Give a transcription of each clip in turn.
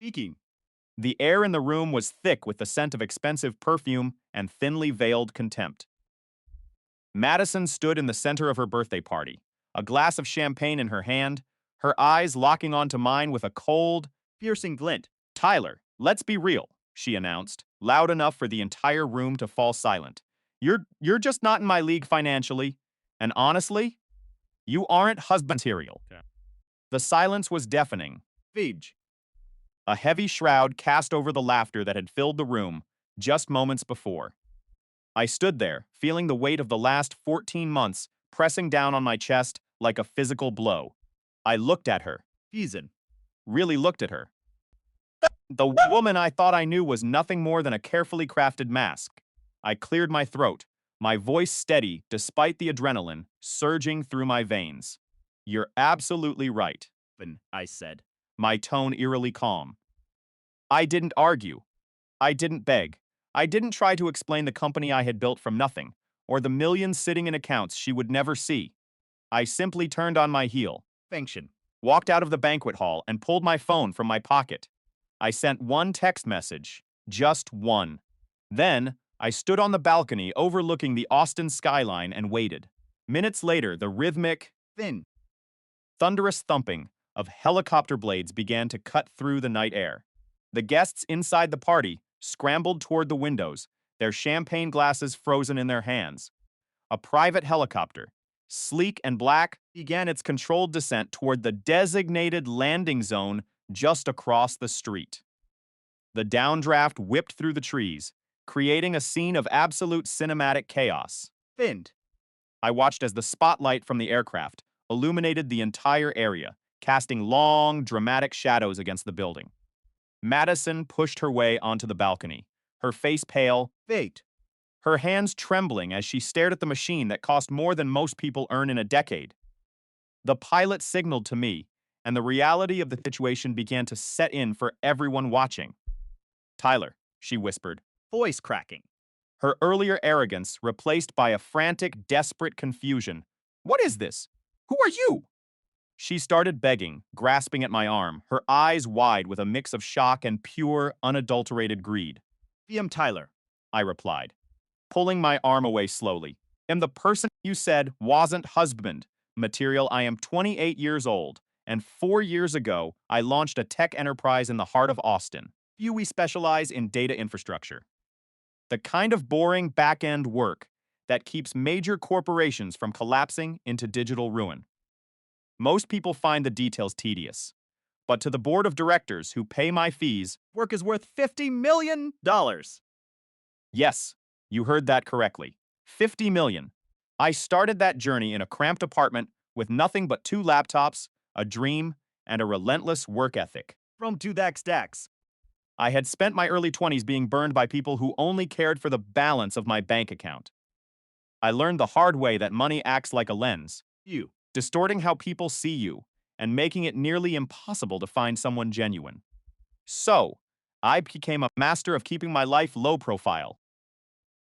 Speaking. The air in the room was thick with the scent of expensive perfume and thinly veiled contempt. Madison stood in the center of her birthday party, a glass of champagne in her hand, her eyes locking onto mine with a cold, piercing glint. Tyler, let's be real, she announced, loud enough for the entire room to fall silent. You're just not in my league financially, and honestly, you aren't husband material. Yeah. The silence was deafening. Fidge. A heavy shroud cast over the laughter that had filled the room just moments before. I stood there, feeling the weight of the last 14 months pressing down on my chest like a physical blow. I looked at her. Fiesen. Really looked at her. The woman I thought I knew was nothing more than a carefully crafted mask. I cleared my throat, my voice steady despite the adrenaline surging through my veins. You're absolutely right, I said, my tone eerily calm. I didn't argue. I didn't beg. I didn't try to explain the company I had built from nothing, or the millions sitting in accounts she would never see. I simply turned on my heel, function, walked out of the banquet hall, and pulled my phone from my pocket. I sent one text message, just one. Then, I stood on the balcony overlooking the Austin skyline and waited. Minutes later, the rhythmic, thunderous thumping of helicopter blades began to cut through the night air. The guests inside the party scrambled toward the windows, their champagne glasses frozen in their hands. A private helicopter, sleek and black, began its controlled descent toward the designated landing zone just across the street. The downdraft whipped through the trees, creating a scene of absolute cinematic chaos. Finned. I watched as the spotlight from the aircraft illuminated the entire area, casting long, dramatic shadows against the building. Madison pushed her way onto the balcony, her face pale, fate, her hands trembling as she stared at the machine that cost more than most people earn in a decade. The pilot signaled to me, and the reality of the situation began to set in for everyone watching. Tyler, she whispered, voice cracking, her earlier arrogance replaced by a frantic, desperate confusion. What is this? Who are you? She started begging, grasping at my arm, her eyes wide with a mix of shock and pure, unadulterated greed. VM Tyler, I replied, pulling my arm away slowly. Am the person you said wasn't husband material. I am 28 years old, and 4 years ago, I launched a tech enterprise in the heart of Austin. We specialize in data infrastructure. The kind of boring back-end work that keeps major corporations from collapsing into digital ruin. Most people find the details tedious, but to the board of directors who pay my fees, work is worth $50 million. Yes, you heard that correctly. 50 million. I started that journey in a cramped apartment with nothing but 2 laptops, a dream, and a relentless work ethic. From 2 I had spent my early 20s being burned by people who only cared for the balance of my bank account. I learned the hard way that money acts like a lens, distorting how people see you and making it nearly impossible to find someone genuine. So, I became a master of keeping my life low profile.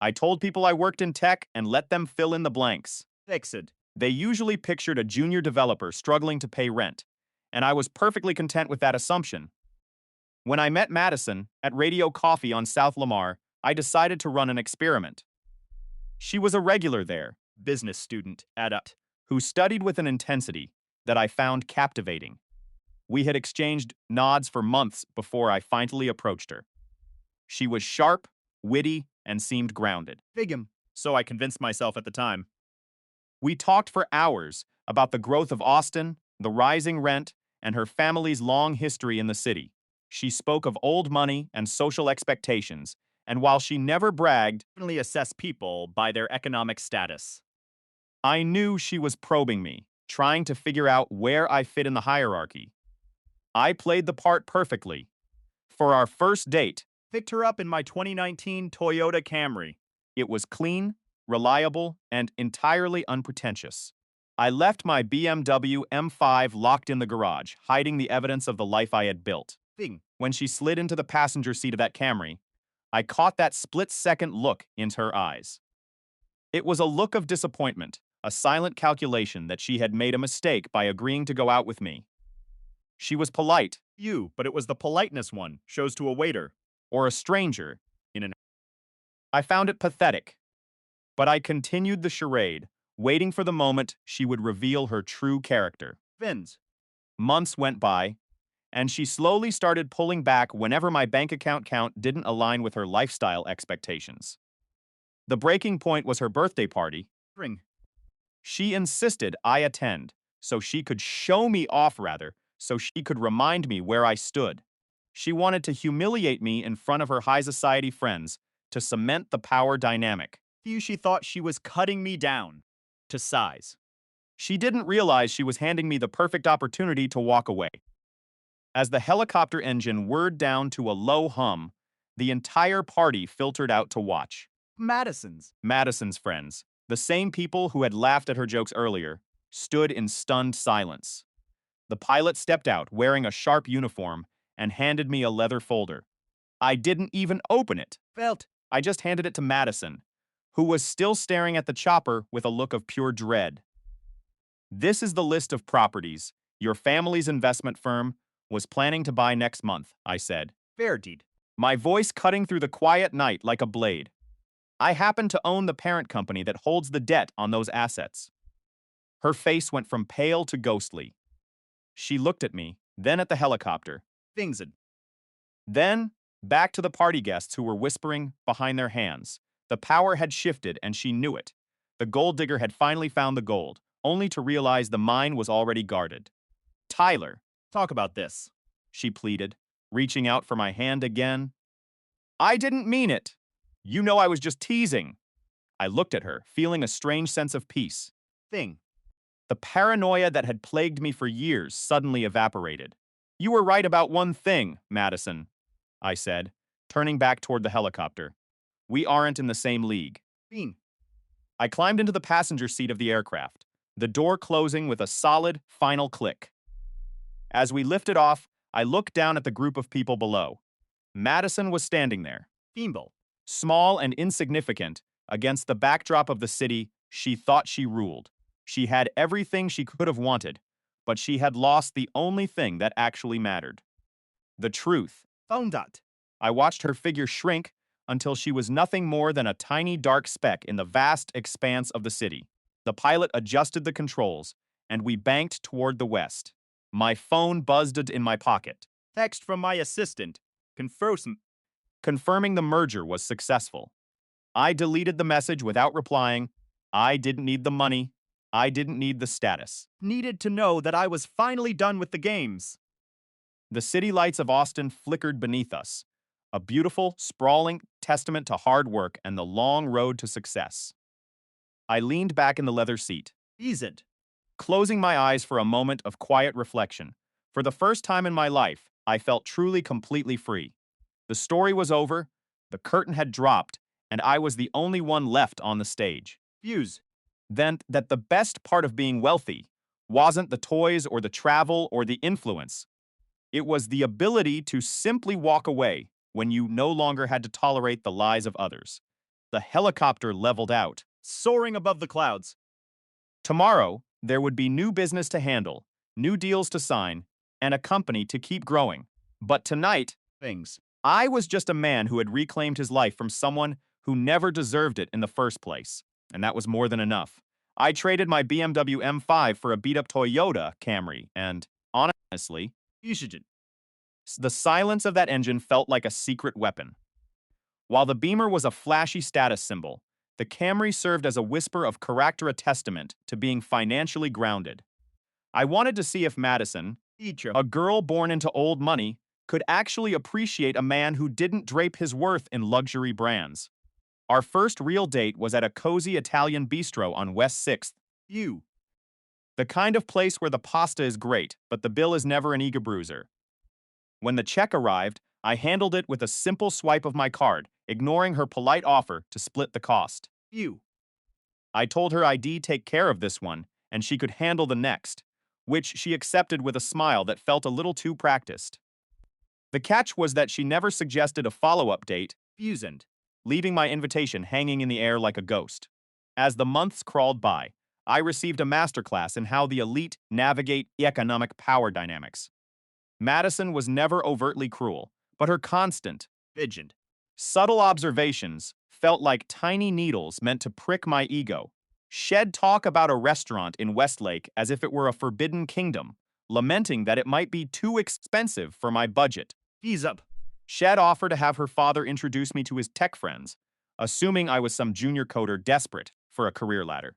I told people I worked in tech and let them fill in the blanks. Fixed. They usually pictured a junior developer struggling to pay rent, and I was perfectly content with that assumption. When I met Madison at Radio Coffee on South Lamar, I decided to run an experiment. She was a regular there, business student, adept, who studied with an intensity that I found captivating. We had exchanged nods for months before I finally approached her. She was sharp, witty, and seemed grounded. Figum, so I convinced myself at the time. We talked for hours about the growth of Austin, the rising rent, and her family's long history in the city. She spoke of old money and social expectations, and while she never bragged, definitely assessed people by their economic status. I knew she was probing me, trying to figure out where I fit in the hierarchy. I played the part perfectly. For our first date, picked her up in my 2019 Toyota Camry. It was clean, reliable, and entirely unpretentious. I left my BMW M5 locked in the garage, hiding the evidence of the life I had built. When she slid into the passenger seat of that Camry, I caught that split-second look into her eyes. It was a look of disappointment, a silent calculation that she had made a mistake by agreeing to go out with me. She was polite. But it was the politeness one shows to a waiter or a stranger in an. I found it pathetic, but I continued the charade, waiting for the moment she would reveal her true character. Vince. Months went by, and she slowly started pulling back whenever my bank account count didn't align with her lifestyle expectations. The breaking point was her birthday party. Ring. She insisted I attend, so she could remind me where I stood. She wanted to humiliate me in front of her high society friends to cement the power dynamic. She thought she was cutting me down to size. She didn't realize she was handing me the perfect opportunity to walk away. As the helicopter engine whirred down to a low hum, the entire party filtered out to watch. Madison's friends, the same people who had laughed at her jokes earlier, stood in stunned silence. The pilot stepped out wearing a sharp uniform and handed me a leather folder. I didn't even open it. I just handed it to Madison, who was still staring at the chopper with a look of pure dread. This is the list of properties your family's investment firm was planning to buy next month, I said. Fair deed. My voice cutting through the quiet night like a blade. I happen to own the parent company that holds the debt on those assets. Her face went from pale to ghostly. She looked at me, then at the helicopter. Thingsid. Then, back to the party guests who were whispering behind their hands. The power had shifted and she knew it. The gold digger had finally found the gold, only to realize the mine was already guarded. Tyler, talk about this, she pleaded, reaching out for my hand again. I didn't mean it. You know I was just teasing. I looked at her, feeling a strange sense of peace. The paranoia that had plagued me for years suddenly evaporated. You were right about one thing, Madison, I said, turning back toward the helicopter. We aren't in the same league. I climbed into the passenger seat of the aircraft, the door closing with a solid, final click. As we lifted off, I looked down at the group of people below. Madison was standing there, small and insignificant, against the backdrop of the city she thought she ruled. She had everything she could have wanted, but she had lost the only thing that actually mattered. The truth. I watched her figure shrink until she was nothing more than a tiny dark speck in the vast expanse of the city. The pilot adjusted the controls, and we banked toward the west. My phone buzzed in my pocket. Text from my assistant, confirming the merger was successful. I deleted the message without replying. I didn't need the money. I didn't need the status. Needed to know that I was finally done with the games. The city lights of Austin flickered beneath us, a beautiful, sprawling testament to hard work and the long road to success. I leaned back in the leather seat, closing my eyes for a moment of quiet reflection. For the first time in my life, I felt truly completely free. The story was over, the curtain had dropped, and I was the only one left on the stage. Then that the best part of being wealthy wasn't the toys or the travel or the influence. It was the ability to simply walk away when you no longer had to tolerate the lies of others. The helicopter leveled out, soaring above the clouds. Tomorrow, there would be new business to handle, new deals to sign, and a company to keep growing. But tonight, I was just a man who had reclaimed his life from someone who never deserved it in the first place, and that was more than enough. I traded my BMW M5 for a beat-up Toyota Camry, and, honestly, the silence of that engine felt like a secret weapon. While the Beamer was a flashy status symbol, the Camry served as a whisper of character, a testament to being financially grounded. I wanted to see if Madison, a girl born into old money, could actually appreciate a man who didn't drape his worth in luxury brands. Our first real date was at a cozy Italian bistro on West 6th. The kind of place where the pasta is great, but the bill is never an ego bruiser. When the check arrived, I handled it with a simple swipe of my card, ignoring her polite offer to split the cost. I told her I'd take care of this one, and she could handle the next, which she accepted with a smile that felt a little too practiced. The catch was that she never suggested a follow-up date, leaving my invitation hanging in the air like a ghost. As the months crawled by, I received a masterclass in how the elite navigate economic power dynamics. Madison was never overtly cruel, but her constant, vigilant, subtle observations felt like tiny needles meant to prick my ego. She'd talk about a restaurant in Westlake as if it were a forbidden kingdom, lamenting that it might be too expensive for my budget. Ease up. She'd offer to have her father introduce me to his tech friends, assuming I was some junior coder desperate for a career ladder.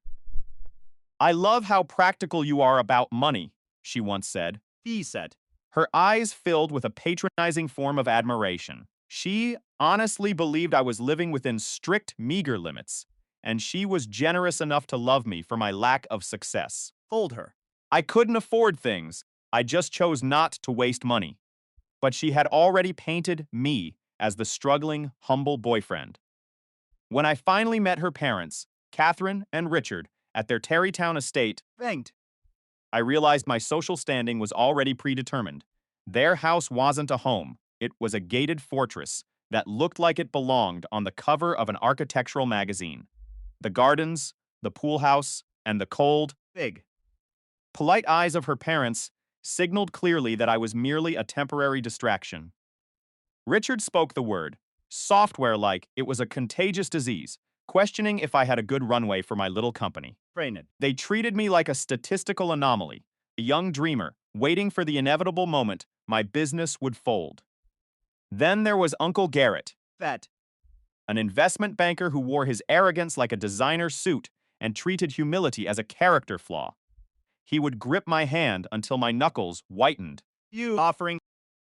I love how practical you are about money, she once said. He said. Her eyes filled with a patronizing form of admiration. She honestly believed I was living within strict, meager limits, and she was generous enough to love me for my lack of success. Told her. I couldn't afford things. I just chose not to waste money. But she had already painted me as the struggling, humble boyfriend. When I finally met her parents, Catherine and Richard, at their Terrytown estate, thanked, I realized my social standing was already predetermined. Their house wasn't a home. It was a gated fortress that looked like it belonged on the cover of an architectural magazine. The gardens, the pool house, and the cold, big, polite eyes of her parents signaled clearly that I was merely a temporary distraction. Richard spoke the word, software like it was a contagious disease, questioning if I had a good runway for my little company. They treated me like a statistical anomaly, a young dreamer, waiting for the inevitable moment my business would fold. Then there was Uncle Garrett, an investment banker who wore his arrogance like a designer suit and treated humility as a character flaw. He would grip my hand until my knuckles whitened, offering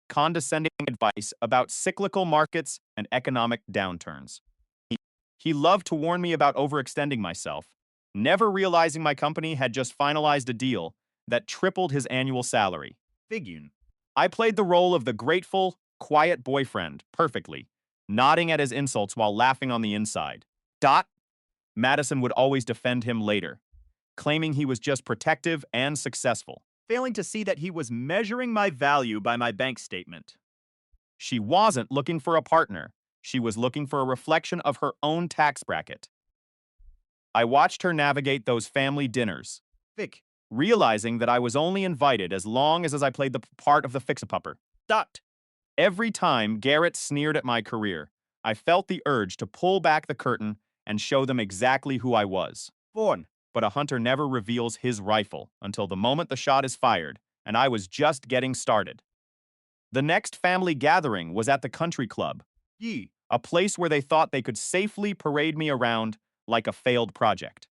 condescending advice about cyclical markets and economic downturns. He loved to warn me about overextending myself, never realizing my company had just finalized a deal that tripled his annual salary. Figure. I played the role of the grateful, quiet boyfriend perfectly, nodding at his insults while laughing on the inside. Madison would always defend him later, claiming he was just protective and successful, failing to see that he was measuring my value by my bank statement. She wasn't looking for a partner. She was looking for a reflection of her own tax bracket. I watched her navigate those family dinners, realizing that I was only invited as long as I played the part of the fix-a-pupper. Every time Garrett sneered at my career, I felt the urge to pull back the curtain and show them exactly who I was. But a hunter never reveals his rifle until the moment the shot is fired, and I was just getting started. The next family gathering was at the country club, a place where they thought they could safely parade me around like a failed project.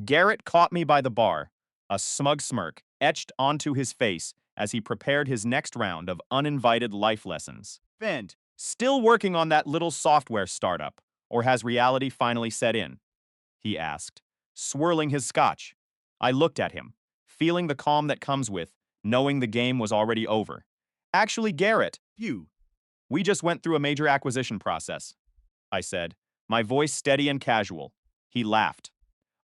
Garrett caught me by the bar, a smug smirk etched onto his face as he prepared his next round of uninvited life lessons. Still working on that little software startup, or has reality finally set in? He asked, swirling his scotch. I looked at him, feeling the calm that comes with knowing the game was already over. Actually, Garrett, we just went through a major acquisition process, I said, my voice steady and casual. He laughed,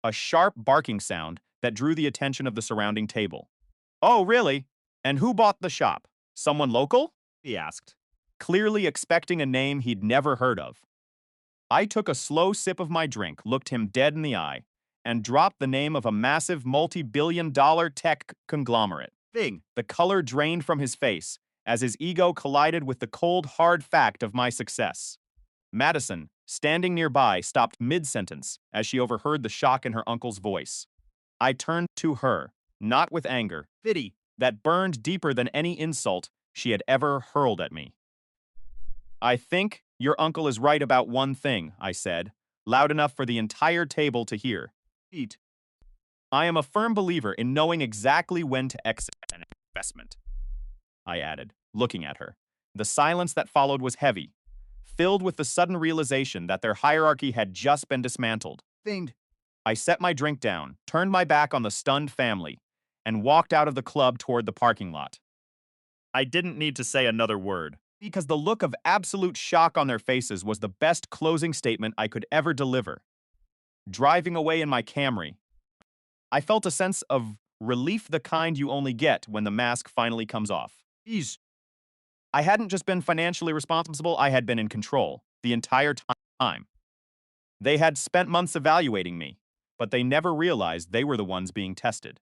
a sharp barking sound that drew the attention of the surrounding table. Oh, really? And who bought the shop? Someone local? He asked, clearly expecting a name he'd never heard of. I took a slow sip of my drink, looked him dead in the eye, and dropped the name of a massive multi-billion-dollar tech conglomerate. The color drained from his face as his ego collided with the cold, hard fact of my success. Madison, standing nearby, stopped mid-sentence as she overheard the shock in her uncle's voice. I turned to her, not with anger, that burned deeper than any insult she had ever hurled at me. I think your uncle is right about one thing, I said, loud enough for the entire table to hear. I am a firm believer in knowing exactly when to exit an investment, I added, looking at her. The silence that followed was heavy, filled with the sudden realization that their hierarchy had just been dismantled. I set my drink down, turned my back on the stunned family, and walked out of the club toward the parking lot. I didn't need to say another word, because the look of absolute shock on their faces was the best closing statement I could ever deliver. Driving away in my Camry, I felt a sense of relief, the kind you only get when the mask finally comes off. I hadn't just been financially responsible, I had been in control the entire time. They had spent months evaluating me, but they never realized they were the ones being tested.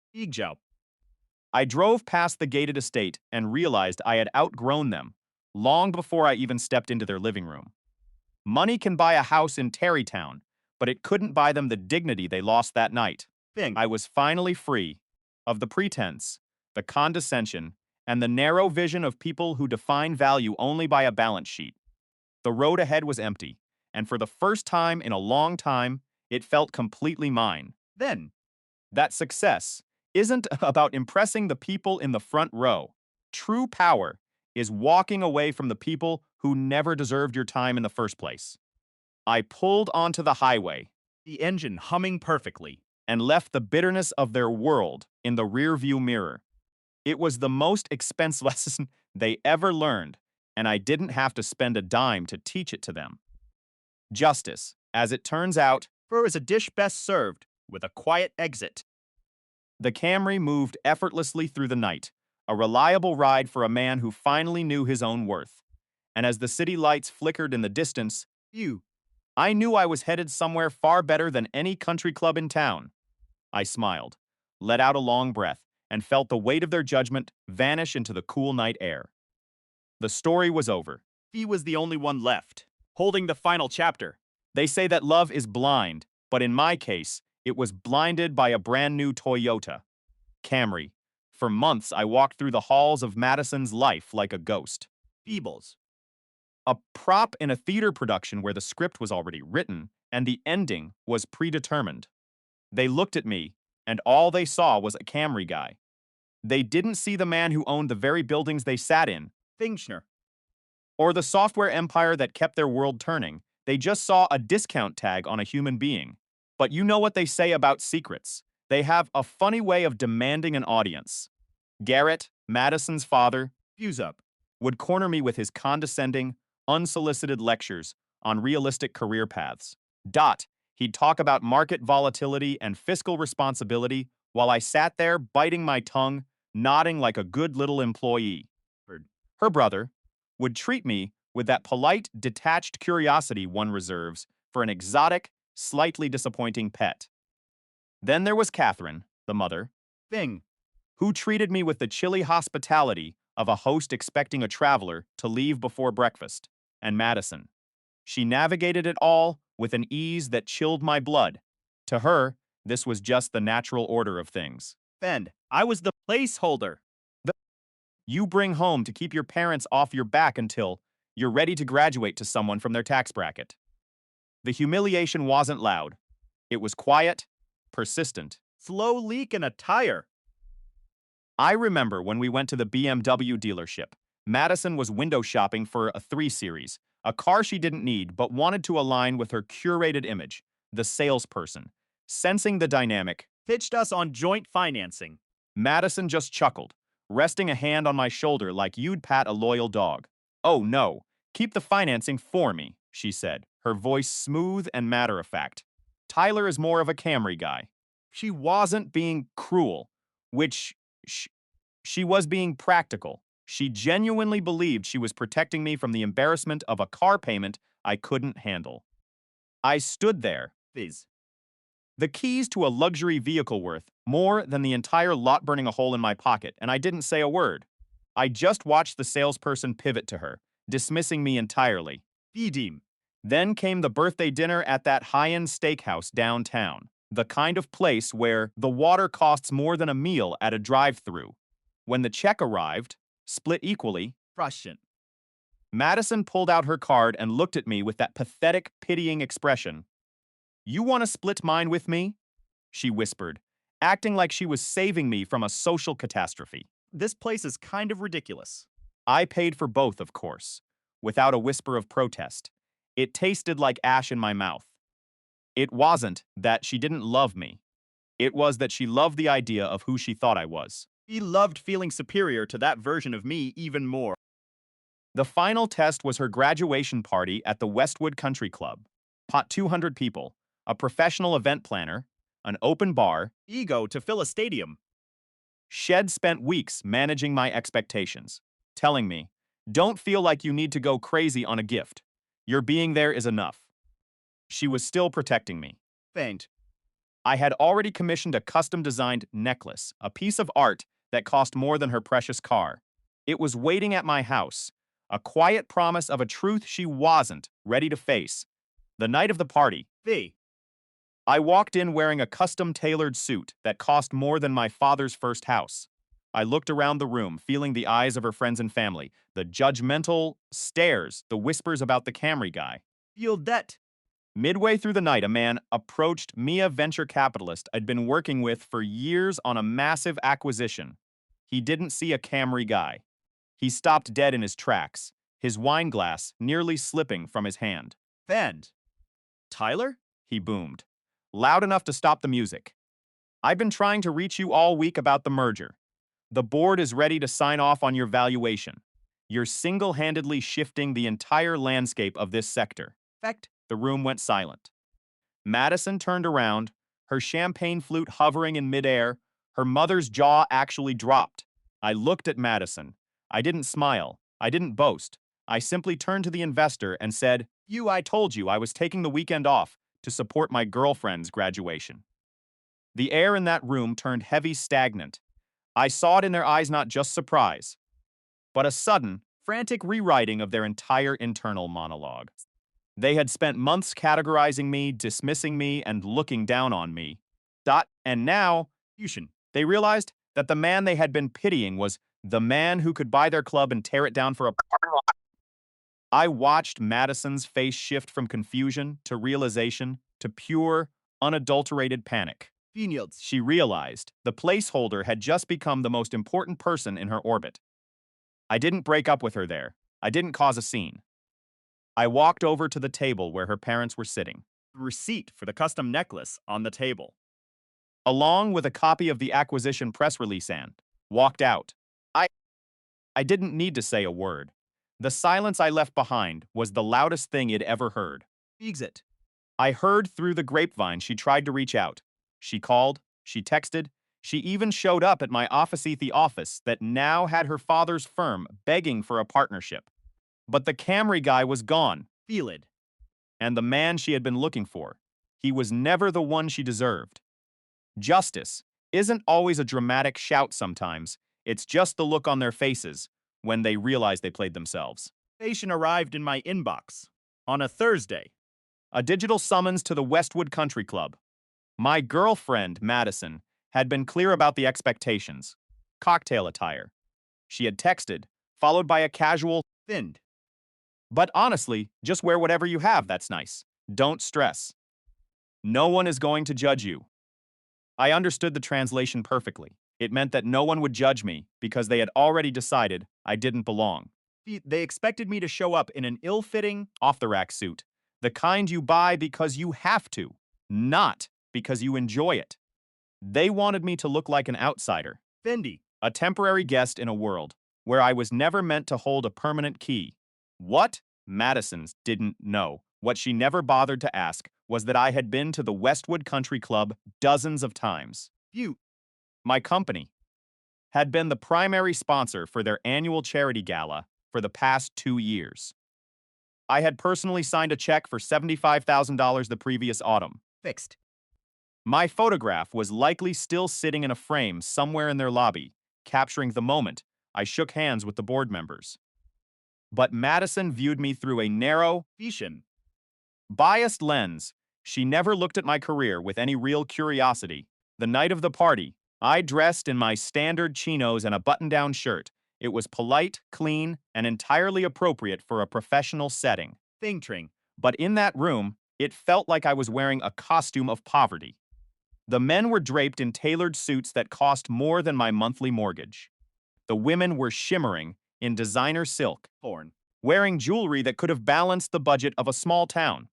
I drove past the gated estate and realized I had outgrown them, long before I even stepped into their living room. Money can buy a house in Terrytown, but it couldn't buy them the dignity they lost that night. Thing. I was finally free of the pretense, the condescension, and the narrow vision of people who define value only by a balance sheet. The road ahead was empty, and for the first time in a long time, it felt completely mine. Then, That success isn't about impressing the people in the front row. True power is walking away from the people who never deserved your time in the first place. I pulled onto the highway the engine humming perfectly. and left the bitterness of their world in the rearview mirror. It was the most expensive lesson they ever learned, and I didn't have to spend a dime to teach it to them. Justice, as it turns out, For is a dish best served with a quiet exit. the Camry moved effortlessly through the night, a reliable ride for a man who finally knew his own worth. And as the city lights flickered in the distance, You. I knew I was headed somewhere far better than any country club in town. I smiled, let out a long breath, and felt the weight of their judgment vanish into the cool night air. The story was over. Fee was the only one left, holding the final chapter. They say that love is blind, but in my case, it was blinded by a brand new Toyota Camry. For months, I walked through the halls of Madison's life like a ghost. Feebles. A prop in a theater production where the script was already written and the ending was predetermined. They looked at me, and all they saw was a Camry guy. They didn't see the man who owned the very buildings they sat in, Thingschner. or the software empire that kept their world turning. They just saw a discount tag on a human being. But you know what they say about secrets. They have a funny way of demanding an audience. Garrett, Madison's father, Fuse up. would corner me with his condescending, unsolicited lectures on realistic career paths. He'd talk about market volatility and fiscal responsibility while I sat there biting my tongue, nodding like a good little employee. Her brother would treat me with that polite, detached curiosity one reserves for an exotic, slightly disappointing pet. Then there was Catherine, the mother, Thing. who treated me with the chilly hospitality of a host expecting a traveler to leave before breakfast, and Madison. She navigated it all with an ease that chilled my blood. To her, this was just the natural order of things. Fend. I was the placeholder. You bring home to keep your parents off your back until you're ready to graduate to someone from their tax bracket. The humiliation wasn't loud. It was quiet, persistent. Slow leak in a tire. I remember when we went to the BMW dealership. Madison was window shopping for a 3 Series, a car she didn't need but wanted to align with her curated image, the salesperson. Sensing the dynamic, Pitched us on joint financing. Madison just chuckled, resting a hand on my shoulder like you'd pat a loyal dog. "Oh no, keep the financing for me," she said, her voice smooth and matter-of-fact. Tyler is more of a Camry guy. She wasn't being cruel, which she was being practical. She genuinely believed she was protecting me from the embarrassment of a car payment I couldn't handle. I stood there, Fizz. the keys to a luxury vehicle worth more than the entire lot burning a hole in my pocket, and I didn't say a word. I just watched the salesperson pivot to her, dismissing me entirely. Feedim. Then came the birthday dinner at that high-end steakhouse downtown, the kind of place where the water costs more than a meal at a drive-thru. When the check arrived, split equally, Prussian. Madison pulled out her card and looked at me with that pathetic, pitying expression. "You want to split mine with me?" she whispered, acting like she was saving me from a social catastrophe. This place is kind of ridiculous. I paid for both, of course, without a whisper of protest. It tasted like ash in my mouth. It wasn't that she didn't love me. It was that she loved the idea of who she thought I was. He loved feeling superior to that version of me even more. The final test was her graduation party at the Westwood Country Club. 200 people, a professional event planner, an open bar. Ego to fill a stadium. Shed spent weeks managing my expectations, telling me, "Don't feel like you need to go crazy on a gift. Your being there is enough." She was still protecting me. Faint. I had already commissioned a custom-designed necklace, a piece of art that cost more than her precious car. It was waiting at my house, a quiet promise of a truth she wasn't ready to face. The night of the party, V. I walked in wearing a custom-tailored suit that cost more than my father's first house. I looked around the room, feeling the eyes of her friends and family, the judgmental stares, the whispers about the Camry guy. Feel that. Midway through the night, a man approached me, a venture capitalist I'd been working with for years on a massive acquisition. He didn't see a Camry guy. He stopped dead in his tracks, his wine glass nearly slipping from his hand. Fend. Tyler? He boomed, loud enough to stop the music. I've been trying to reach you all week about the merger. The board is ready to sign off on your valuation. You're single-handedly shifting the entire landscape of this sector. Fact. The room went silent. Madison turned around, her champagne flute hovering in midair. Her mother's jaw actually dropped. I looked at Madison. I didn't smile. I didn't boast. I simply turned to the investor and said, I told you I was taking the weekend off to support my girlfriend's graduation. The air in that room turned heavy, stagnant. I saw it in their eyes, not just surprise, but a sudden, frantic rewriting of their entire internal monologue. They had spent months categorizing me, dismissing me, and looking down on me. And now, they realized that the man they had been pitying was the man who could buy their club and tear it down for a parking lot. I watched Madison's face shift from confusion to realization to pure, unadulterated panic. Fields. She realized the placeholder had just become the most important person in her orbit. I didn't break up with her there. I didn't cause a scene. I walked over to the table where her parents were sitting, Receipt for the custom necklace on the table. along with a copy of the acquisition press release, and walked out. I didn't need to say a word. The silence I left behind was the loudest thing he'd ever heard. Exit. I heard through the grapevine she tried to reach out. She called, she texted, she even showed up at my office-y office that now had her father's firm begging for a partnership. But the Camry guy was gone. Feel it. And the man she had been looking for. He was never the one she deserved. Justice isn't always a dramatic shout sometimes. It's just the look on their faces when they realize they played themselves. Station arrived in my inbox on a Thursday. A digital summons to the Westwood Country Club. My girlfriend, Madison, had been clear about the expectations. Cocktail attire. She had texted, followed by a casual, Thinned. but honestly, just wear whatever you have, that's nice. Don't stress. No one is going to judge you. I understood the translation perfectly. It meant that no one would judge me because they had already decided I didn't belong. They expected me to show up in an ill-fitting, Off-the-rack suit. The kind you buy because you have to, not because you enjoy it. They wanted me to look like an outsider, Fendi. a temporary guest in a world where I was never meant to hold a permanent key. What? Madison's didn't know. What she never bothered to ask was that I had been to the Westwood Country Club dozens of times. View. My company had been the primary sponsor for their annual charity gala for the past 2 years. I had personally signed a check for $75,000 the previous autumn. Fixed. My photograph was likely still sitting in a frame somewhere in their lobby, capturing the moment I shook hands with the board members. But Madison viewed me through a narrow, Vision. biased lens. She never looked at my career with any real curiosity. The night of the party, I dressed in my standard chinos and a button-down shirt. It was polite, clean, and entirely appropriate for a professional setting. Thingtring. But in that room, it felt like I was wearing a costume of poverty. The men were draped in tailored suits that cost more than my monthly mortgage. The women were shimmering in designer silk, Porn. wearing jewelry that could have balanced the budget of a small town.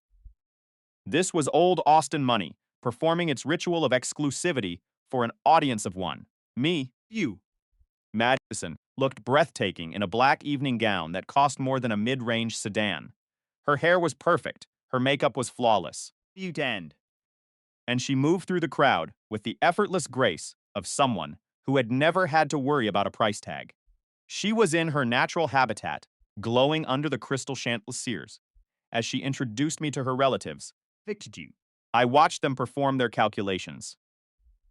This was old Austin money, performing its ritual of exclusivity for an audience of one. Me, You. Madison, looked breathtaking in a black evening gown that cost more than a mid-range sedan. Her hair was perfect, her makeup was flawless, View end. and she moved through the crowd with the effortless grace of someone who had never had to worry about a price tag. She was in her natural habitat, glowing under the crystal chandeliers. As she introduced me to her relatives, Fixed you. I watched them perform their calculations.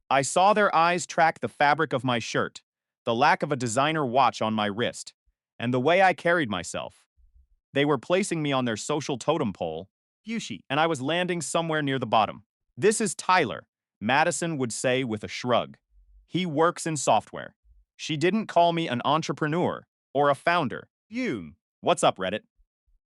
I saw their eyes track the fabric of my shirt, the lack of a designer watch on my wrist, and the way I carried myself. They were placing me on their social totem pole, Fushi. and I was landing somewhere near the bottom. This is Tyler, Madison would say with a shrug. He works in software. She didn't call me an entrepreneur or a founder. Fume. What's up, Reddit?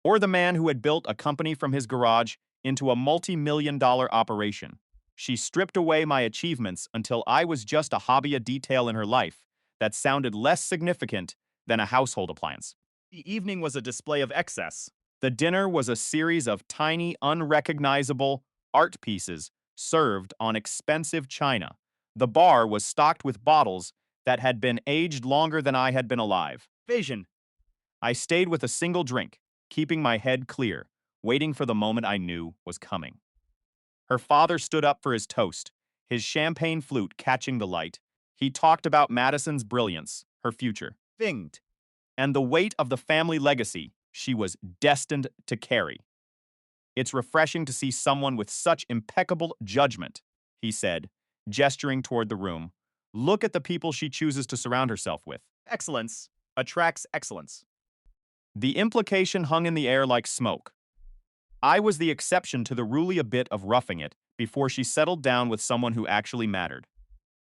Or the man who had built a company from his garage into a multi-million-dollar operation. She stripped away my achievements until I was just a hobby, a detail in her life that sounded less significant than a household appliance. The evening was a display of excess. The dinner was a series of tiny, unrecognizable art pieces served on expensive china. The bar was stocked with bottles that had been aged longer than I had been alive. Vision. I stayed with a single drink, keeping my head clear, waiting for the moment I knew was coming. Her father stood up for his toast, his champagne flute catching the light. He talked about Madison's brilliance, her future, Finged. and the weight of the family legacy she was destined to carry. It's refreshing to see someone with such impeccable judgment, he said, gesturing toward the room. Look at the people she chooses to surround herself with. Excellence attracts excellence. The implication hung in the air like smoke. I was the exception to the rule, a bit of roughing it before she settled down with someone who actually mattered.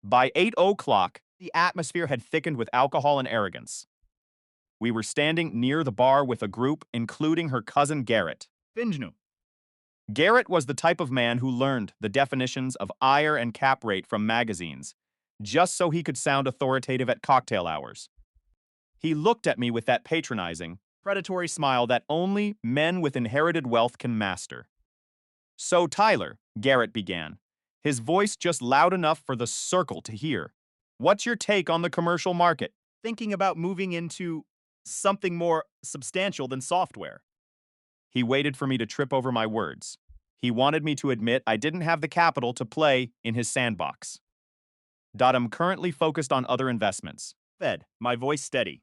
By 8 o'clock, the atmosphere had thickened with alcohol and arrogance. We were standing near the bar with a group, including her cousin Garrett. Finjnu. Garrett was the type of man who learned the definitions of ire and cap rate from magazines, just so he could sound authoritative at cocktail hours. He looked at me with that patronizing, predatory smile that only men with inherited wealth can master. So, Tyler, Garrett began, his voice just loud enough for the circle to hear. What's your take on the commercial market? Thinking about moving into something more substantial than software. He waited for me to trip over my words. He wanted me to admit I didn't have the capital to play in his sandbox. I'm currently focused on other investments. Fed. My voice steady.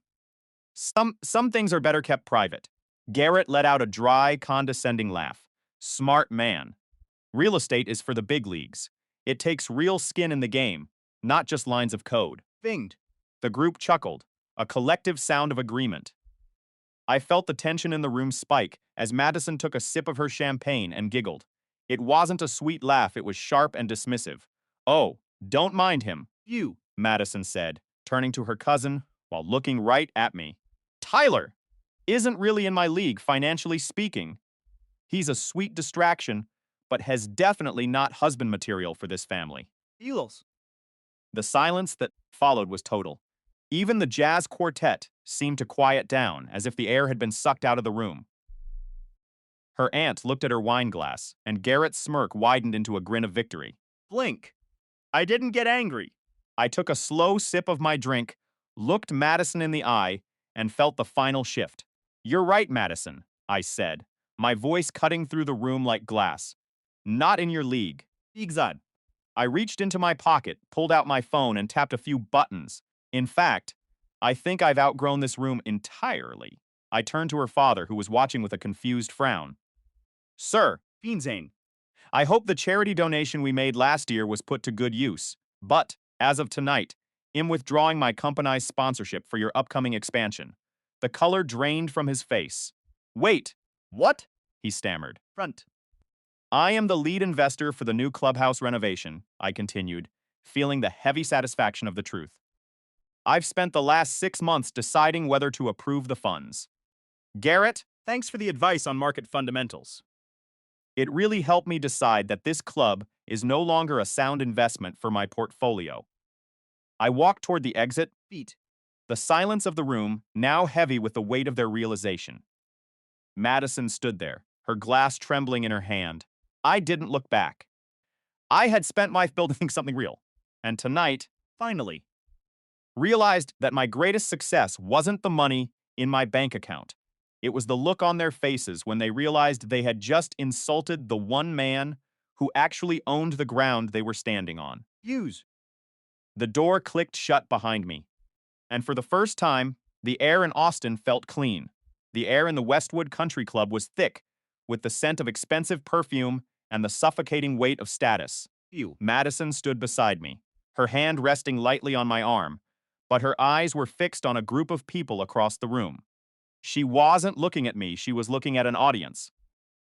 Some things are better kept private. Garrett let out a dry, condescending laugh. Smart man. Real estate is for the big leagues. It takes real skin in the game, not just lines of code. Finged. The group chuckled, a collective sound of agreement. I felt the tension in the room spike as Madison took a sip of her champagne and giggled. It wasn't a sweet laugh, it was sharp and dismissive. Oh, don't mind him, You. Madison said, turning to her cousin while looking right at me. Tyler isn't really in my league, financially speaking. He's a sweet distraction, but has definitely not husband material for this family. Elos. The silence that followed was total. Even the jazz quartet seemed to quiet down, as if the air had been sucked out of the room. Her aunt looked at her wine glass, and Garrett's smirk widened into a grin of victory. Blink. I didn't get angry. I took a slow sip of my drink, looked Madison in the eye, and felt the final shift. You're right, Madison, I said, my voice cutting through the room like glass. Not in your league. Igzad. I reached into my pocket, pulled out my phone, and tapped a few buttons. In fact, I think I've outgrown this room entirely. I turned to her father, who was watching with a confused frown. Sir, Fienzane. I hope the charity donation we made last year was put to good use. But, as of tonight, I'm withdrawing my company's sponsorship for your upcoming expansion. The color drained from his face. Wait, What? he stammered. Front. I am the lead investor for the new clubhouse renovation, I continued, feeling the heavy satisfaction of the truth. I've spent the last 6 months deciding whether to approve the funds. Garrett, Thanks for the advice on market fundamentals. it really helped me decide that this club is no longer a sound investment for my portfolio. I walked toward the exit, Feet. the silence of the room now heavy with the weight of their realization. Madison stood there, her glass trembling in her hand. I didn't look back. I had spent my life building something real, and tonight, Finally. realized that my greatest success wasn't the money in my bank account. It was the look on their faces when they realized they had just insulted the one man who actually owned the ground they were standing on. Use. The door clicked shut behind me, and for the first time, the air in Austin felt clean. The air in the Westwood Country Club was thick, with the scent of expensive perfume and the suffocating weight of status. You. Madison stood beside me, her hand resting lightly on my arm, but her eyes were fixed on a group of people across the room. She wasn't looking at me, she was looking at an audience.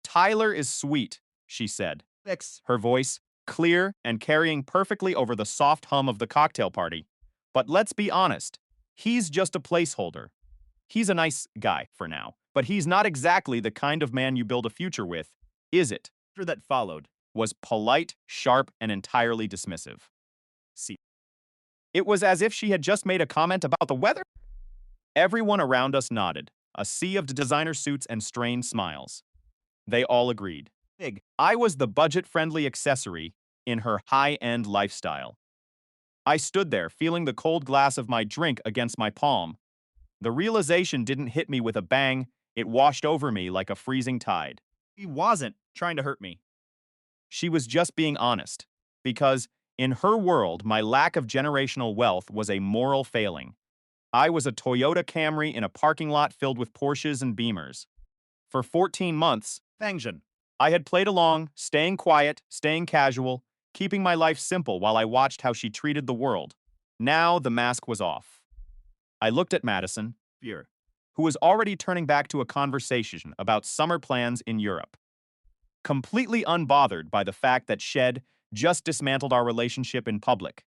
Tyler is sweet, she said, Fix. her voice clear and carrying perfectly over the soft hum of the cocktail party. But let's be honest, he's just a placeholder. He's a nice guy for now, but he's not exactly the kind of man you build a future with, is it? After that followed. Was polite, sharp, and entirely dismissive. See. It was as if she had just made a comment about the weather. Everyone around us nodded, a sea of designer suits and strained smiles. They all agreed. Big. I was the budget-friendly accessory in her high-end lifestyle. I stood there, feeling the cold glass of my drink against my palm. The realization didn't hit me with a bang, it washed over me like a freezing tide. He wasn't trying to hurt me. She was just being honest, because in her world, my lack of generational wealth was a moral failing. I was a Toyota Camry in a parking lot filled with Porsches and Beamers. For 14 months, Fangzhen. I had played along, staying quiet, staying casual, keeping my life simple while I watched how she treated the world. Now the mask was off. I looked at Madison, Fear. who was already turning back to a conversation about summer plans in Europe. Completely unbothered by the fact that Shed just dismantled our relationship in public.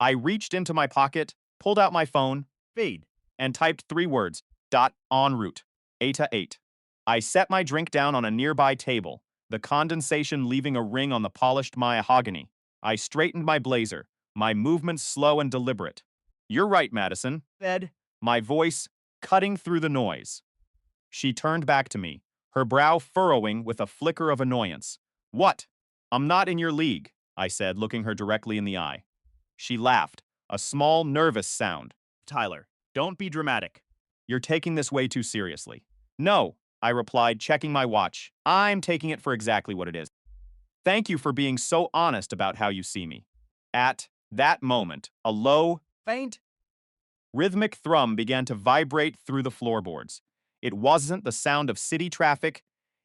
I reached into my pocket, pulled out my phone, Fade. and typed 3 words, en route, Eta 8. I set my drink down on a nearby table, the condensation leaving a ring on the polished mahogany. I straightened my blazer, my movements slow and deliberate. You're right, Madison. Fed. My voice cutting through the noise. She turned back to me, her brow furrowing with a flicker of annoyance. What? I'm not in your league, I said, looking her directly in the eye. She laughed, a small, nervous sound. Tyler. Don't be dramatic. You're taking this way too seriously. No, I replied, checking my watch. I'm taking it for exactly what it is. Thank you for being so honest about how you see me. At that moment, a low, Faint. rhythmic thrum began to vibrate through the floorboards. It wasn't the sound of city traffic.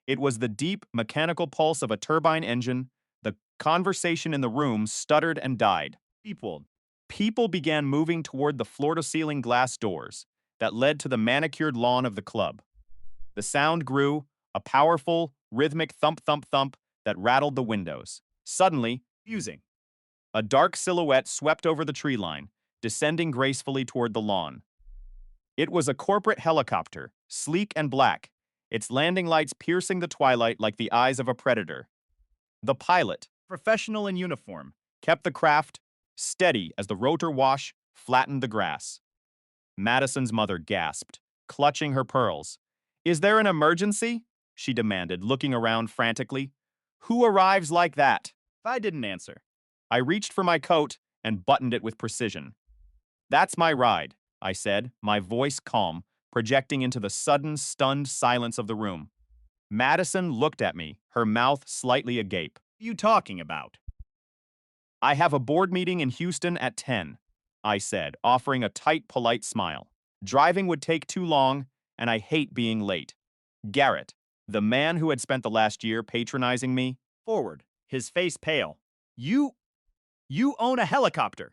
It was the deep, mechanical pulse of a turbine engine. The conversation in the room stuttered and died. People. People began moving toward the floor-to-ceiling glass doors that led to the manicured lawn of the club. The sound grew, a powerful, rhythmic thump-thump-thump that rattled the windows. Suddenly, Fusing. a dark silhouette swept over the tree line, descending gracefully toward the lawn. It was a corporate helicopter, sleek and black, its landing lights piercing the twilight like the eyes of a predator. The pilot, Professional in uniform. kept the craft steady as the rotor wash flattened the grass. Madison's mother gasped, clutching her pearls. Is there an emergency? She demanded, looking around frantically. Who arrives like that? I didn't answer. I reached for my coat and buttoned it with precision. That's my ride, I said, my voice calm, projecting into the sudden, stunned silence of the room. Madison looked at me, her mouth slightly agape. What are you talking about? I have a board meeting in Houston at 10, I said, offering a tight, polite smile. Driving would take too long, and I hate being late. Garrett, the man who had spent the last year patronizing me, Forward. His face pale. You own a helicopter.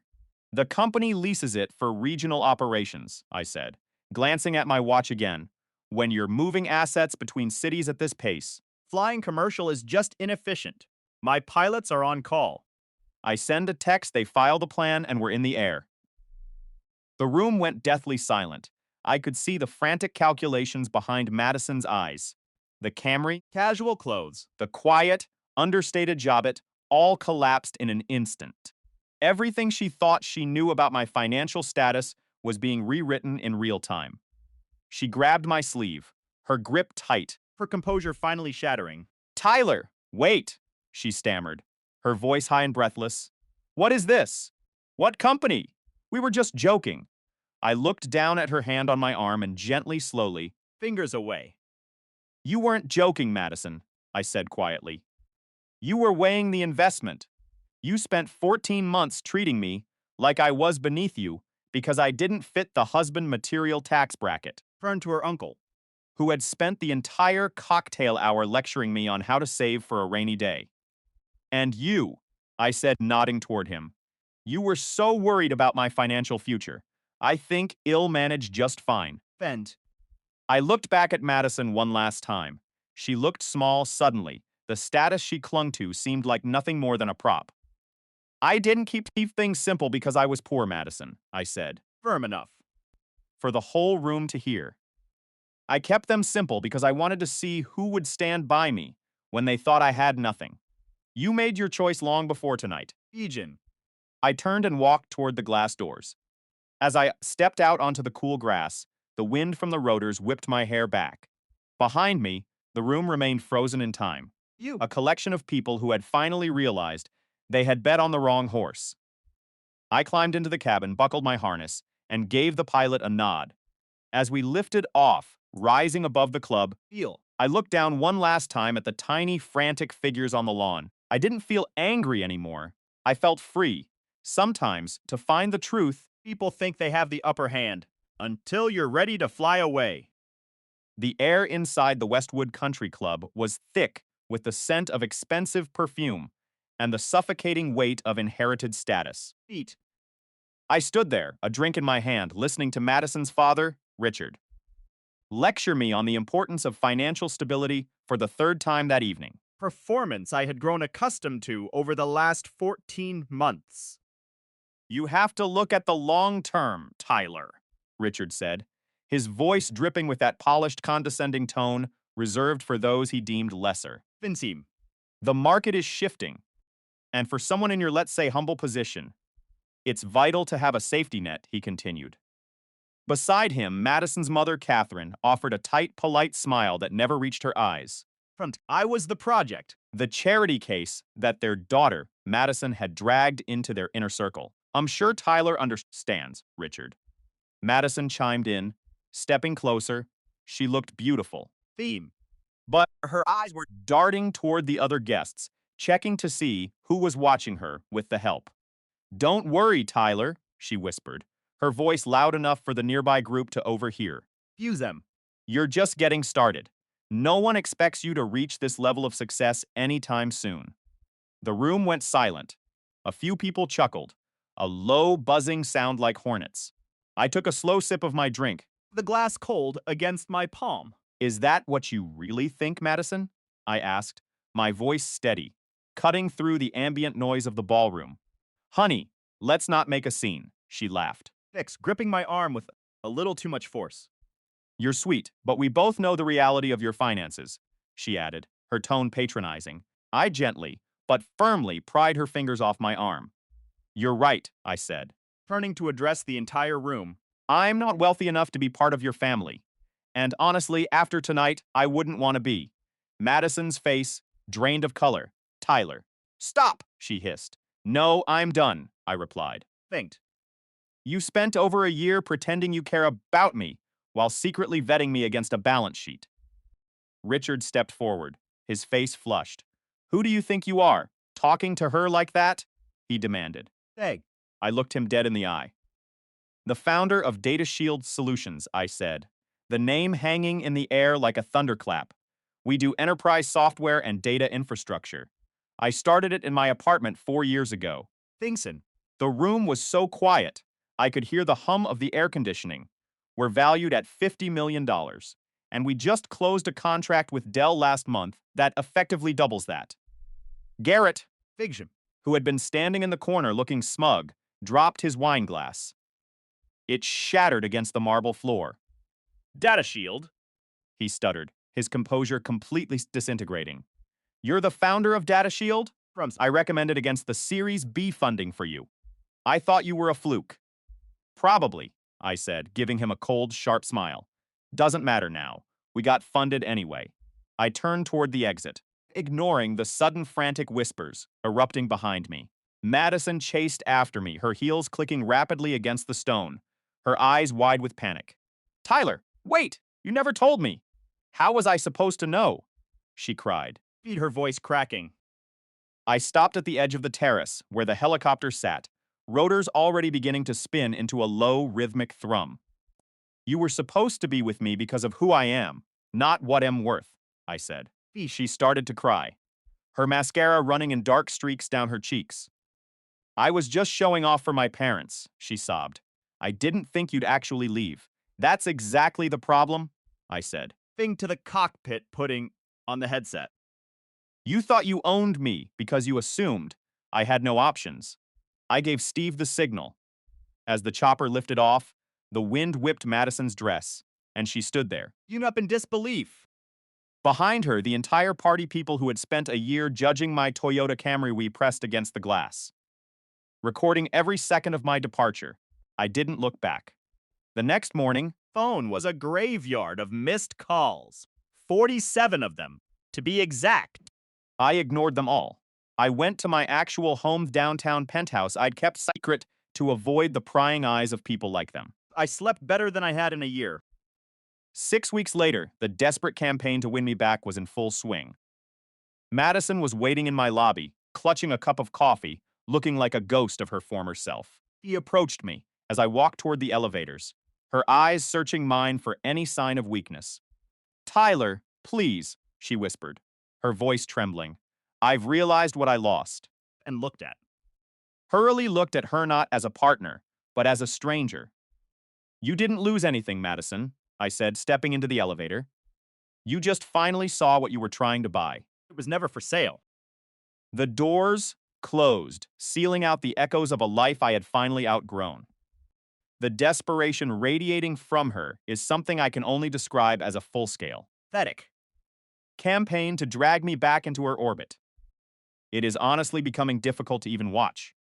the company leases it for regional operations, I said, glancing at my watch again. When you're moving assets between cities at this pace, Flying commercial is just inefficient. My pilots are on call. I send a text, they file the plan, and we're in the air. The room went deathly silent. I could see the frantic calculations behind Madison's eyes. The Camry, Casual clothes. the quiet, understated Jobbit, all collapsed in an instant. Everything she thought she knew about my financial status was being rewritten in real time. She grabbed my sleeve, her grip tight. Her composure finally shattering. Tyler, wait, she stammered, her voice high and breathless. What is this? What company? We were just joking. I looked down at her hand on my arm and gently, slowly. Fingers away. You weren't joking, Madison, I said quietly. You were weighing the investment. You spent 14 months treating me like I was beneath you because I didn't fit the husband material tax bracket, Turned to her uncle. who had spent the entire cocktail hour lecturing me on how to save for a rainy day. And you, I said, nodding toward him, you were so worried about my financial future, I think ill managed just fine. Fend. I looked back at Madison one last time. She looked small suddenly. The status she clung to seemed like nothing more than a prop. I didn't keep things simple because I was poor, Madison, I said, Firm enough. for the whole room to hear. I kept them simple because I wanted to see who would stand by me when they thought I had nothing. You made your choice long before tonight. Ejin. I turned and walked toward the glass doors. As I stepped out onto the cool grass, the wind from the rotors whipped my hair back. Behind me, the room remained frozen in time, You. a collection of people who had finally realized they had bet on the wrong horse. I climbed into the cabin, buckled my harness, and gave the pilot a nod. As we lifted off, rising above the club, Feel. I looked down one last time at the tiny, frantic figures on the lawn. I didn't feel angry anymore. I felt free. Sometimes, to find the truth, People think they have the upper hand until you're ready to fly away. the air inside the Westwood Country Club was thick with the scent of expensive perfume and the suffocating weight of inherited status. Feet. I stood there, a drink in my hand, listening to Madison's father, Richard, lecture me on the importance of financial stability for the third time that evening. Performance I had grown accustomed to over the last 14 months. You have to look at the long term, Tyler, Richard said, his voice dripping with that polished, condescending tone reserved for those he deemed lesser. Vincim. The market is shifting, and for someone in your, let's say, humble position, it's vital to have a safety net, he continued. Beside him, Madison's mother, Catherine, offered a tight, polite smile that never reached her eyes. Front. I was the project. The charity case that their daughter, Madison, had dragged into their inner circle. I'm sure Tyler understands, Richard. Madison chimed in, stepping closer. She looked beautiful, Theme. but her eyes were darting toward the other guests, checking to see who was watching her with the help. Don't worry, Tyler, she whispered, her voice loud enough for the nearby group to overhear. Fuse them. You're just getting started. No one expects you to reach this level of success anytime soon. The room went silent. A few people chuckled, a low, buzzing sound like hornets. I took a slow sip of my drink. The glass cold against my palm. Is that what you really think, Madison? I asked, my voice steady, cutting through the ambient noise of the ballroom. Honey, let's not make a scene, she laughed. Fix. Gripping my arm with a little too much force. You're sweet, but we both know the reality of your finances, she added, her tone patronizing. I gently, but firmly pried her fingers off my arm. You're right, I said. Turning to address the entire room. I'm not wealthy enough to be part of your family. And honestly, after tonight, I wouldn't want to be. Madison's face drained of color. Tyler. Stop, she hissed. No, I'm done, I replied. Thanked. You spent over a year pretending you care about me while secretly vetting me against a balance sheet. Richard stepped forward, his face flushed. Who do you think you are, talking to her like that? He demanded. Egg. I looked him dead in the eye. The founder of Data Shield Solutions, I said, the name hanging in the air like a thunderclap. We do enterprise software and data infrastructure. I started it in my apartment 4 years ago. Thingson. The room was so quiet, I could hear the hum of the air conditioning. We're valued at $50 million, and we just closed a contract with Dell last month that effectively doubles that. Garrett, Fiction. who had been standing in the corner looking smug, dropped his wine glass. It shattered against the marble floor. Data shield. He stuttered, his composure completely disintegrating. You're the founder of Data Shield? From. I recommended against the Series B funding for you. I thought you were a fluke. Probably, I said, giving him a cold, sharp smile. Doesn't matter now. We got funded anyway. I turned toward the exit, ignoring the sudden frantic whispers erupting behind me. Madison chased after me, her heels clicking rapidly against the stone, her eyes wide with panic. Tyler, wait! You never told me! How was I supposed to know? She cried. Feed her voice cracking. I stopped at the edge of the terrace, where the helicopter sat, rotors already beginning to spin into a low, rhythmic thrum. You were supposed to be with me because of who I am, not what I'm worth, I said. She started to cry, her mascara running in dark streaks down her cheeks. I was just showing off for my parents, she sobbed. I didn't think you'd actually leave. That's exactly the problem, I said. Thing to the cockpit putting on the headset. You thought you owned me because you assumed I had no options. I gave Steve the signal. As the chopper lifted off, the wind whipped Madison's dress, and she stood there. You up in disbelief. Behind her, the entire party people who had spent a year judging my Toyota Camry we pressed against the glass. Recording every second of my departure, I didn't look back. The next morning, Phone was a graveyard of missed calls. 47 of them, to be exact. I ignored them all. I went to my actual home's downtown penthouse I'd kept secret to avoid the prying eyes of people like them. I slept better than I had in a year. 6 weeks later, the desperate campaign to win me back was in full swing. Madison was waiting in my lobby, clutching a cup of coffee, looking like a ghost of her former self. She approached me as I walked toward the elevators, her eyes searching mine for any sign of weakness. "Tyler, please," she whispered, her voice trembling. "I've realized what I lost." And looked at. Hurley looked at her not as a partner, but as a stranger. "You didn't lose anything, Madison," I said, stepping into the elevator. "You just finally saw what you were trying to buy." It was never for sale. The doors closed, sealing out the echoes of a life I had finally outgrown. The desperation radiating from her is something I can only describe as a full-scale Pathetic. campaign to drag me back into her orbit. It is honestly becoming difficult to even watch.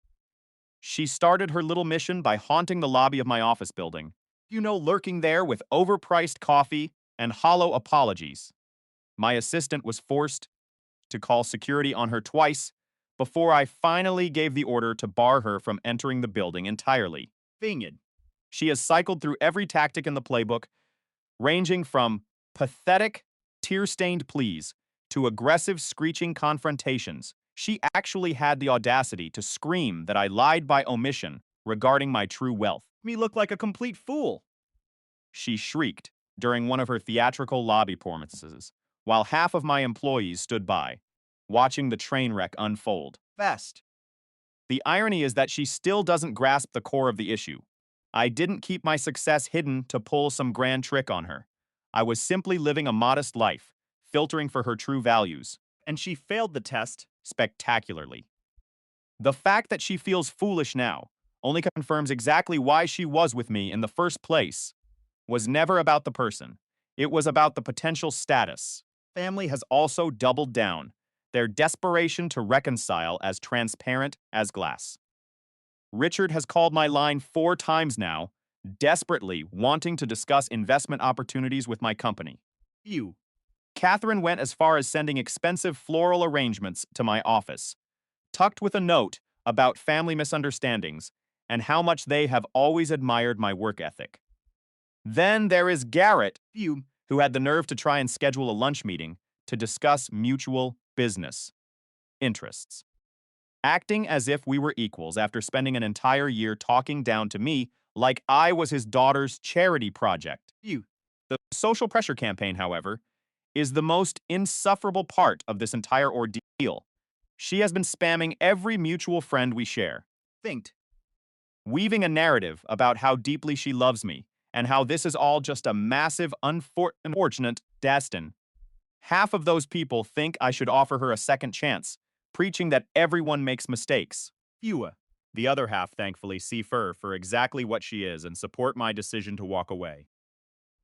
She started her little mission by haunting the lobby of my office building, lurking there with overpriced coffee and hollow apologies. My assistant was forced to call security on her twice before I finally gave the order to bar her from entering the building entirely. Vinged. She has cycled through every tactic in the playbook, ranging from pathetic, tear-stained pleas to aggressive, screeching confrontations. She actually had the audacity to scream that I lied by omission regarding my true wealth. Me look like a complete fool. She shrieked during one of her theatrical lobby performances, while half of my employees stood by, watching the train wreck unfold. Fast. The irony is that she still doesn't grasp the core of the issue. I didn't keep my success hidden to pull some grand trick on her. I was simply living a modest life, filtering for her true values. And she failed the test. Spectacularly. The fact that she feels foolish now only confirms exactly why she was with me in the first place. Was never about the person. It was about the potential status. Family has also doubled down, their desperation to reconcile as transparent as glass. Richard has called my line 4 times now, desperately wanting to discuss investment opportunities with my company. You. Catherine went as far as sending expensive floral arrangements to my office, tucked with a note about family misunderstandings and how much they have always admired my work ethic. Then there is Garrett, You. who had the nerve to try and schedule a lunch meeting to discuss mutual business interests. Acting as if we were equals after spending an entire year talking down to me like I was his daughter's charity project. You. The social pressure campaign, however, is the most insufferable part of this entire ordeal. She has been spamming every mutual friend we share, Thinked. weaving a narrative about how deeply she loves me and how this is all just a massive, unfortunate destin. Half of those people think I should offer her a second chance, preaching that everyone makes mistakes. Fewer. The other half, thankfully, see her for exactly what she is and support my decision to walk away.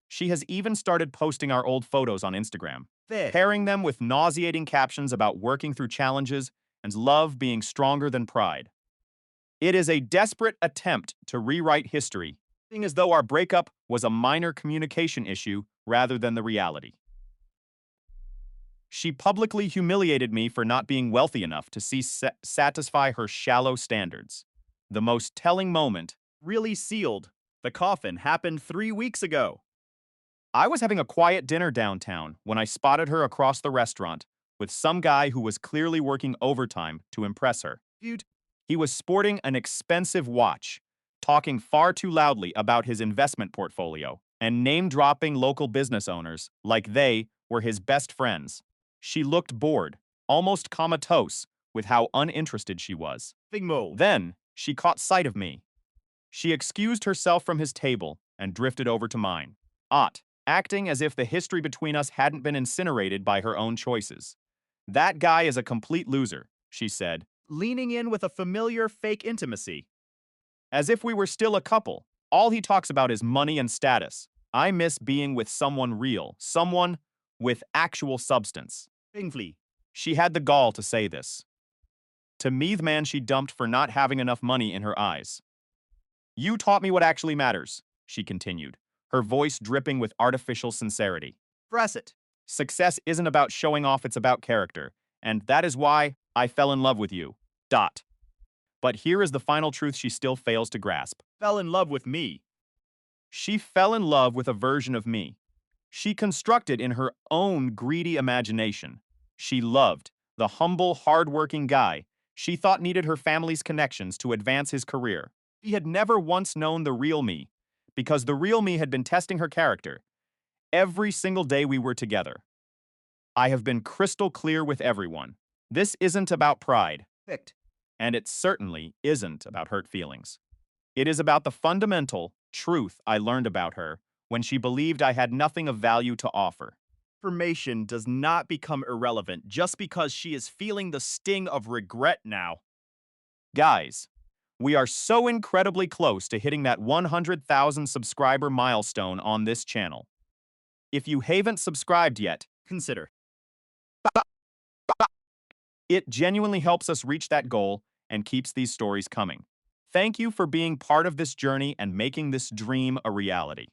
She has even started posting our old photos on Instagram, There. pairing them with nauseating captions about working through challenges and love being stronger than pride. It is a desperate attempt to rewrite history, as though our breakup was a minor communication issue rather than the reality. She publicly humiliated me for not being wealthy enough to satisfy her shallow standards. The most telling moment, Really sealed. The coffin happened 3 weeks ago. I was having a quiet dinner downtown when I spotted her across the restaurant with some guy who was clearly working overtime to impress her. Viewed. He was sporting an expensive watch, talking far too loudly about his investment portfolio, and name-dropping local business owners like they were his best friends. She looked bored, almost comatose, with how uninterested she was. Thing mold. Then, she caught sight of me. She excused herself from his table and drifted over to mine. Acting as if the history between us hadn't been incinerated by her own choices. That guy is a complete loser, she said, leaning in with a familiar fake intimacy. as if we were still a couple. All he talks about is money and status. I miss being with someone real, someone with actual substance. Bingley. She had the gall to say this. To me, the man she dumped for not having enough money in her eyes. You taught me what actually matters, she continued, her voice dripping with artificial sincerity. Press it. Success isn't about showing off, it's about character. And that is why I fell in love with you. But here is the final truth she still fails to grasp. Fell in love with me. She fell in love with a version of me. She constructed in her own greedy imagination. She loved the humble, hard-working guy she thought needed her family's connections to advance his career. She had never once known the real me, because the real me had been testing her character every single day we were together. I have been crystal clear with everyone. This isn't about pride. And it certainly isn't about hurt feelings. It is about the fundamental truth I learned about her when she believed I had nothing of value to offer. Information does not become irrelevant just because she is feeling the sting of regret now. Guys, we are so incredibly close to hitting that 100,000 subscriber milestone on this channel. If you haven't subscribed yet, consider. It genuinely helps us reach that goal and keeps these stories coming. Thank you for being part of this journey and making this dream a reality.